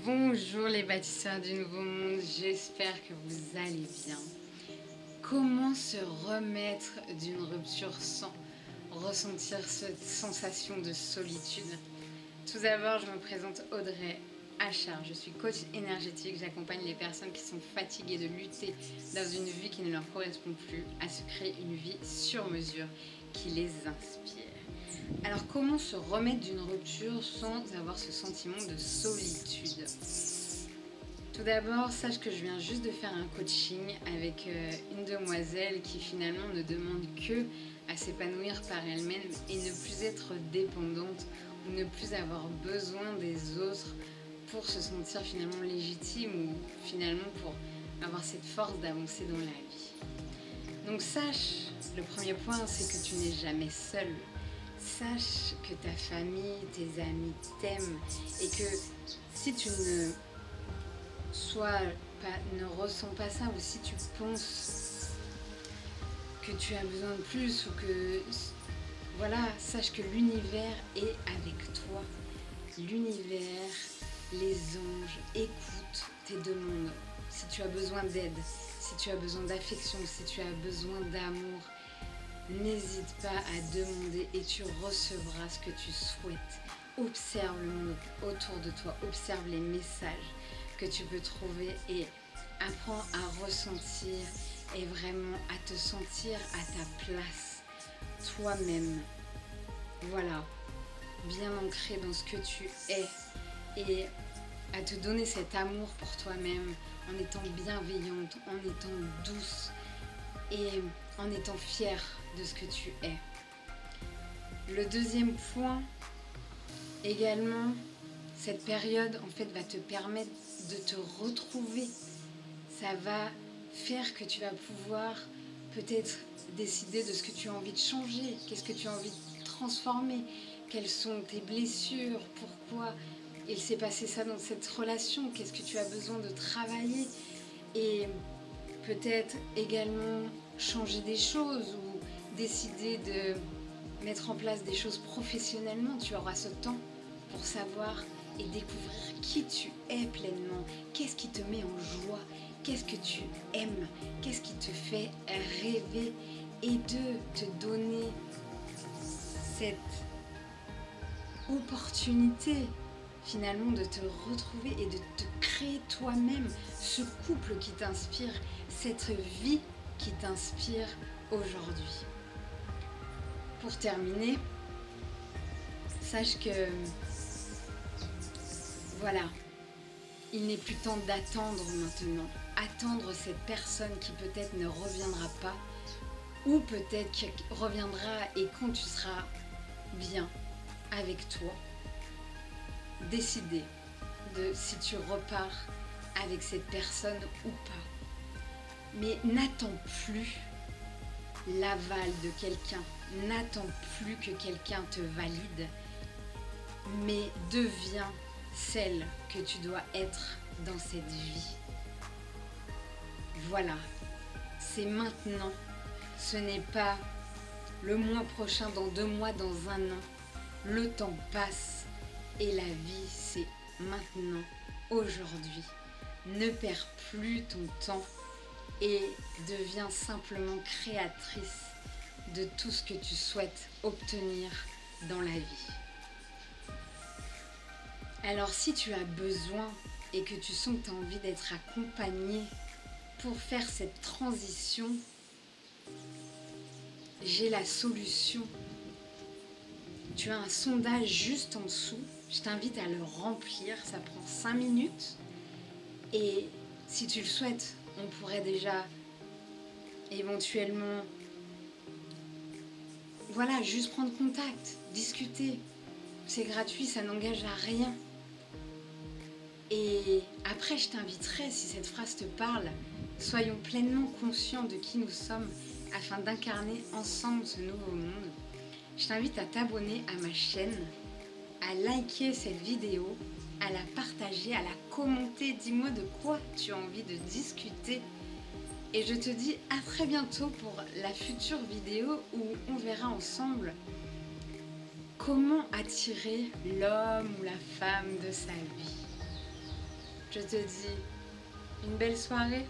Bonjour les bâtisseurs du nouveau monde, j'espère que vous allez bien. Comment se remettre d'une rupture sans ressentir cette sensation de solitude? Tout d'abord, je me présente Audrey Achard, je suis coach énergétique, j'accompagne les personnes qui sont fatiguées de lutter dans une vie qui ne leur correspond plus à se créer une vie sur mesure qui les inspire. Alors comment se remettre d'une rupture sans avoir ce sentiment de solitude? Tout d'abord, sache que je viens juste de faire un coaching avec une demoiselle qui finalement ne demande que à s'épanouir par elle-même et ne plus être dépendante ou ne plus avoir besoin des autres pour se sentir finalement légitime ou finalement pour avoir cette force d'avancer dans la vie. Donc sache, le premier point, c'est que tu n'es jamais seul. Sache que ta famille, tes amis t'aiment et que si tu ne ressens pas ça ou si tu penses que tu as besoin de plus ou que voilà, sache que l'univers est avec toi. L'univers, les anges écoutent tes demandes. Si tu as besoin d'aide, si tu as besoin d'affection, si tu as besoin d'amour, n'hésite pas à demander et tu recevras ce que tu souhaites. Observe le monde autour de toi, observe les messages que tu peux trouver et apprends à ressentir et vraiment à te sentir à ta place, toi-même. Voilà, bien ancré dans ce que tu es et à te donner cet amour pour toi-même en étant bienveillante, en étant douce et en étant fière de ce que tu es. Le deuxième point, également, cette période en fait va te permettre de te retrouver. Ça va faire que tu vas pouvoir peut-être décider de ce que tu as envie de changer, qu'est-ce que tu as envie de transformer, quelles sont tes blessures, pourquoi il s'est passé ça dans cette relation, qu'est-ce que tu as besoin de travailler et peut-être également changer des choses ou décider de mettre en place des choses professionnellement. Tu auras ce temps pour savoir et découvrir qui tu es pleinement, qu'est-ce qui te met en joie, qu'est-ce que tu aimes, qu'est-ce qui te fait rêver et de te donner cette opportunité finalement de te retrouver et de te créer toi-même ce couple qui t'inspire, cette vie qui t'inspire aujourd'hui. Pour terminer, sache que voilà, il n'est plus temps d'attendre maintenant. Attendre cette personne qui peut-être ne reviendra pas ou peut-être qui reviendra et quand tu seras bien avec toi, décider de si tu repars avec cette personne ou pas. Mais n'attends plus l'aval de quelqu'un, n'attends plus que quelqu'un te valide, mais deviens celle que tu dois être dans cette vie. Voilà, c'est maintenant, ce n'est pas le mois prochain, dans 2 mois, dans 1 an. Le temps passe et la vie c'est maintenant, aujourd'hui. Ne perds plus ton temps et deviens simplement créatrice de tout ce que tu souhaites obtenir dans la vie. Alors si tu as besoin et que tu sens que tu as envie d'être accompagnée pour faire cette transition, j'ai la solution. Tu as un sondage juste en dessous, je t'invite à le remplir, ça prend 5 minutes et si tu le souhaites, on pourrait déjà éventuellement voilà, juste prendre contact, discuter. C'est gratuit, ça n'engage à rien. Et après, je t'inviterai, si cette phrase te parle, soyons pleinement conscients de qui nous sommes afin d'incarner ensemble ce nouveau monde. Je t'invite à t'abonner à ma chaîne, à liker cette vidéo, à la partager, à la commenter. Dis-moi de quoi tu as envie de discuter. Et je te dis à très bientôt pour la future vidéo où on verra ensemble comment attirer l'homme ou la femme de sa vie. Je te dis une belle soirée.